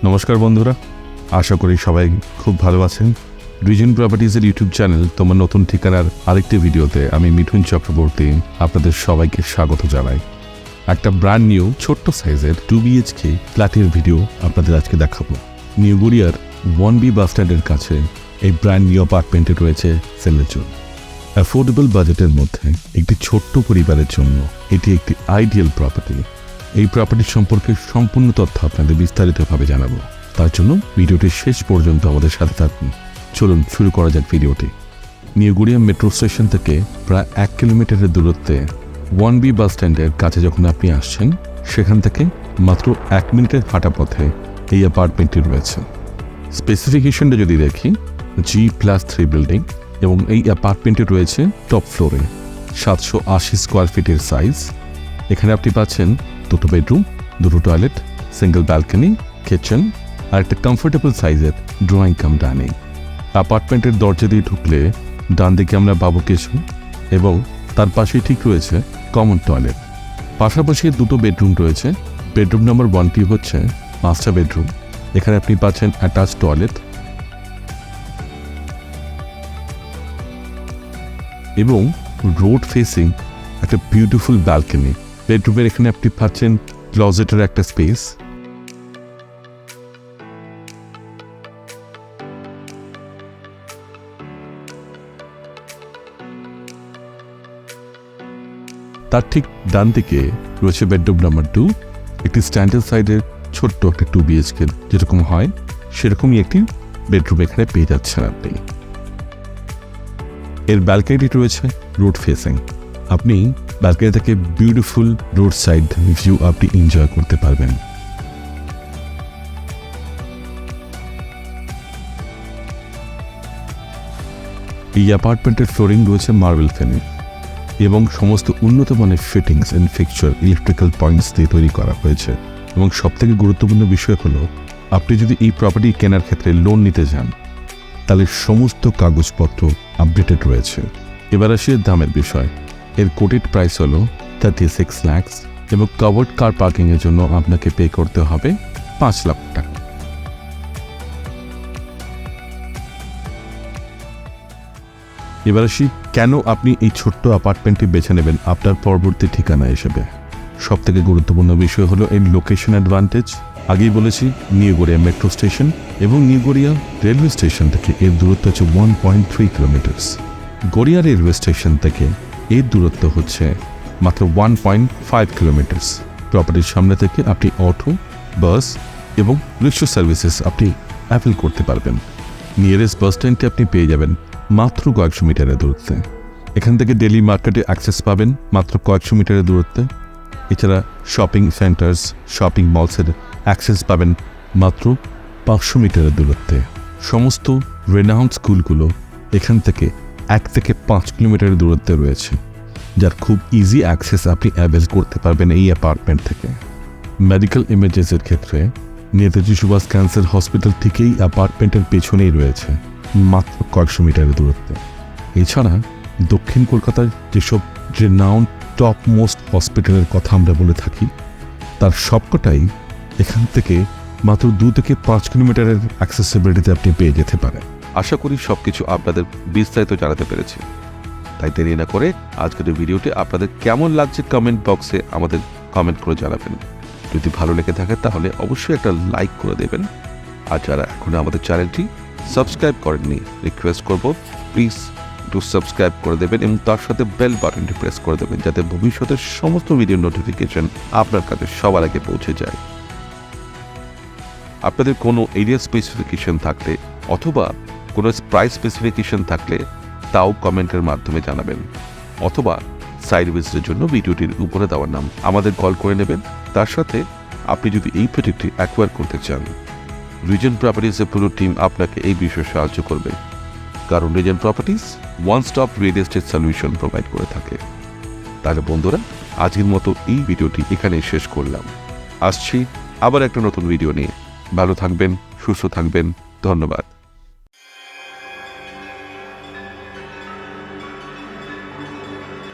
নমস্কার বন্ধুরা, আশা করি সবাই খুব ভালো আছেন। রিজন প্রপার্টিজের ইউটিউব চ্যানেল তোমার নতুন ঠিকানার আরেকটি ভিডিওতে আমি মিঠুন চক্রবর্তী আপনাদের সবাইকে স্বাগত জানাই। একটা ব্র্যান্ড নিউ ছোট্ট সাইজের 2BHK ফ্ল্যাটের ভিডিও আপনাদের আজকে দেখাবো। নিউ গড়িয়ার 1B বাস স্ট্যান্ডের কাছে এই ব্র্যান্ড নিউ অ্যাপার্টমেন্টে রয়েছে সেলের জন্য। অ্যাফোর্ডেবল বাজেটের মধ্যে একটি ছোট্ট পরিবারের জন্য এটি একটি আইডিয়াল প্রপার্টি। এই প্রপার্টি সম্পর্কে সম্পূর্ণ তথ্য আপনাদের বিস্তারিতভাবে জানাবো। তার জন্য ভিডিওটি শেষ পর্যন্ত আমাদের সাথে থাকুন। চলুন শুরু করা যাক ভিডিওটি। নিউ গড়িয়া মেট্রো স্টেশন থেকে প্রায় 1 কিলোমিটারের দূরত্বে 1B বাস স্ট্যান্ডের কাছে যখন আপনি আসছেন, সেখান থেকে মাত্র 1 মিনিটের হাঁটা পথে এই অ্যাপার্টমেন্টটি রয়েছে। স্পেসিফিকেশনটা যদি দেখি, G+3 বিল্ডিং এবং এই অ্যাপার্টমেন্টটি রয়েছে টপ ফ্লোরে। 780 স্কোয়ার ফিটের সাইজ। এখানে আপনি পাচ্ছেন 2টো বেডরুম, 2টো টয়লেট, সিঙ্গেল ব্যালকনি, কিচেন আর একটা কমফোর্টেবল সাইজের ড্রয়িং কাম ডাইনিং। অ্যাপার্টমেন্টের দরজা দিয়ে ঢুকলে ডান দিকে আমরা পাবো কিচেন এবং তার পাশেই ঠিক রয়েছে কমন টয়লেট। পাশাপাশি 2টো বেডরুম রয়েছে। বেডরুম নাম্বার 1টি হচ্ছে মাস্টার বেডরুম। এখানে আপনি পাচ্ছেন অ্যাটাচ টয়লেট এবং রোড ফেসিং একটা বিউটিফুল ব্যালকনি। বেডরুমের এখানে আপনি পাচ্ছেন ক্লজেটের একটা স্পেস। তার ঠিক ডান দিকে রয়েছে বেডরুম নাম্বার 2, একটি স্ট্যান্ডার্ড সাইডের ছোট্ট একটা 2BHK যেরকম হয় সেরকমই একটি বেডরুম এখানে পেয়ে যাচ্ছেন আপনি। এর ব্যালকনিটি রয়েছে রোড ফেসিং। আপনি ব্যালকনি থেকে বিউটিফুল রোড সাইড ভিউ আপনি এনজয় করতে পারবেন। এই অ্যাপার্টমেন্টের ফ্লোরিং রয়েছে মার্বেল ফিনিশ এবং সমস্ত উন্নত মানের fittings and fixture electrical points দিয়ে তৈরি করা হয়েছে। এবং সবথেকে গুরুত্বপূর্ণ বিষয় হলো, আপনি যদি এই প্রপার্টি কেনার ক্ষেত্রে লোন নিতে যান তাহলে সমস্ত কাগজপত্র আপডেটেড রয়েছে। এবার আসি এর দামের বিষয়। এর কোটেড প্রাইস হলো 36 লাখ এবং কভার্ড কার পার্কিংয়ের জন্য আপনাকে পে করতে হবে 5 লাখ টাকা। এবার আসি কেন আপনি এই ছোট্ট অ্যাপার্টমেন্টটি বেছে নেবেন আপনার পরবর্তী ঠিকানা হিসেবে। সবথেকে গুরুত্বপূর্ণ বিষয় হলো এর লোকেশন অ্যাডভান্টেজ। আগেই বলেছি, নিউ গড়িয়া মেট্রো স্টেশন এবং নিউ গড়িয়া রেলওয়ে স্টেশন থেকে এর দূরত্ব হচ্ছে 1.3 কিলোমিটার্স। গড়িয়া রেলওয়ে স্টেশন থেকে এর দূরত্ব হচ্ছে মাত্র 1.5 কিলোমিটার্স। প্রপার্টির সামনে থেকে আপনি অটো, বাস এবং রিক্সা সার্ভিসেস আপনি অ্যাভেল করতে পারবেন। নিয়ারেস্ট বাস স্ট্যান্ডটি আপনি পেয়ে যাবেন মাত্র কয়েকশো মিটারের দূরত্বে। এখান থেকে ডেলি মার্কেটে অ্যাক্সেস পাবেন মাত্র কয়েকশো মিটারের দূরত্বে। এছাড়া শপিং সেন্টার্স, শপিং মলসের অ্যাক্সেস পাবেন মাত্র 500 মিটারের দূরত্বে। সমস্ত রেনাউন্ড স্কুলগুলো এখান থেকে 1 থেকে 5 কিলোমিটারের দূরত্বে রয়েছে, যার খুব ইজি অ্যাক্সেস আপনি অ্যাভেল করতে পারবেন এই অ্যাপার্টমেন্ট থেকে। মেডিকেল ইমার্জেন্সির ক্ষেত্রে নেতাজি সুভাষ ক্যান্সার হসপিটাল থেকেই অ্যাপার্টমেন্টের পেছনেই রয়েছে মাত্র কয়েকশো মিটারের দূরত্বে। এছাড়া দক্ষিণ কলকাতার যেসব রেনাউন্ড টপ মোস্ট হসপিটালের কথা আমরা বলে থাকি, তার সবকটাই এখান থেকে মাত্র 2 থেকে 5 কিলোমিটারের অ্যাক্সেসিবিলিটিতে আপনি পেয়ে যেতে পারেন। আশা করি সবকিছু আপনাদের বিস্তারিত জানাতে পেরেছি। তাই দেরি না করে আজকের ভিডিওটি আপনাদের কেমন লাগছে কমেন্ট বক্সে আমাদের কমেন্ট করে জানাবেন। যদি ভালো লেগে থাকে তাহলে অবশ্যই একটা লাইক করে দেবেন। আর যারা এখনো আমাদের চ্যানেলটি সাবস্ক্রাইব করেননি, রিকোয়েস্ট করব প্লিজ একটু সাবস্ক্রাইব করে দেবেন এবং তার সাথে বেল বাটনটি প্রেস করে দেবেন, যাতে ভবিষ্যতের সমস্ত ভিডিও নোটিফিকেশন আপনার কাছে সবার আগে পৌঁছে যায়। আপনাদের কোনো এরিয়া স্পেসিফিকেশন থাকলে অথবা কোনো প্রাইস স্পেসিফিকেশন থাকলে তাও কমেন্টের মাধ্যমে জানাবেন, অথবা সাইড ভিজিটের জন্য ভিডিওটির উপরে দেওয়ার নাম আমাদের কল করে নেবেন। তার সাথে আপনি যদি এই প্রজেক্টটি অ্যাকোয়ার করতে চান, রিজন প্রপার্টিজের পুরো টিম আপনাকে এই বিষয়ে সাহায্য করবে, কারণ reason properties one stop real estate solution provide করে থাকে। তাহলে বন্ধুরা, আজকের মতো এই ভিডিওটি এখানেই শেষ করলাম। আসছি আবার একটা নতুন ভিডিও নিয়ে। ভালো থাকবেন, সুস্থ থাকবেন। ধন্যবাদ।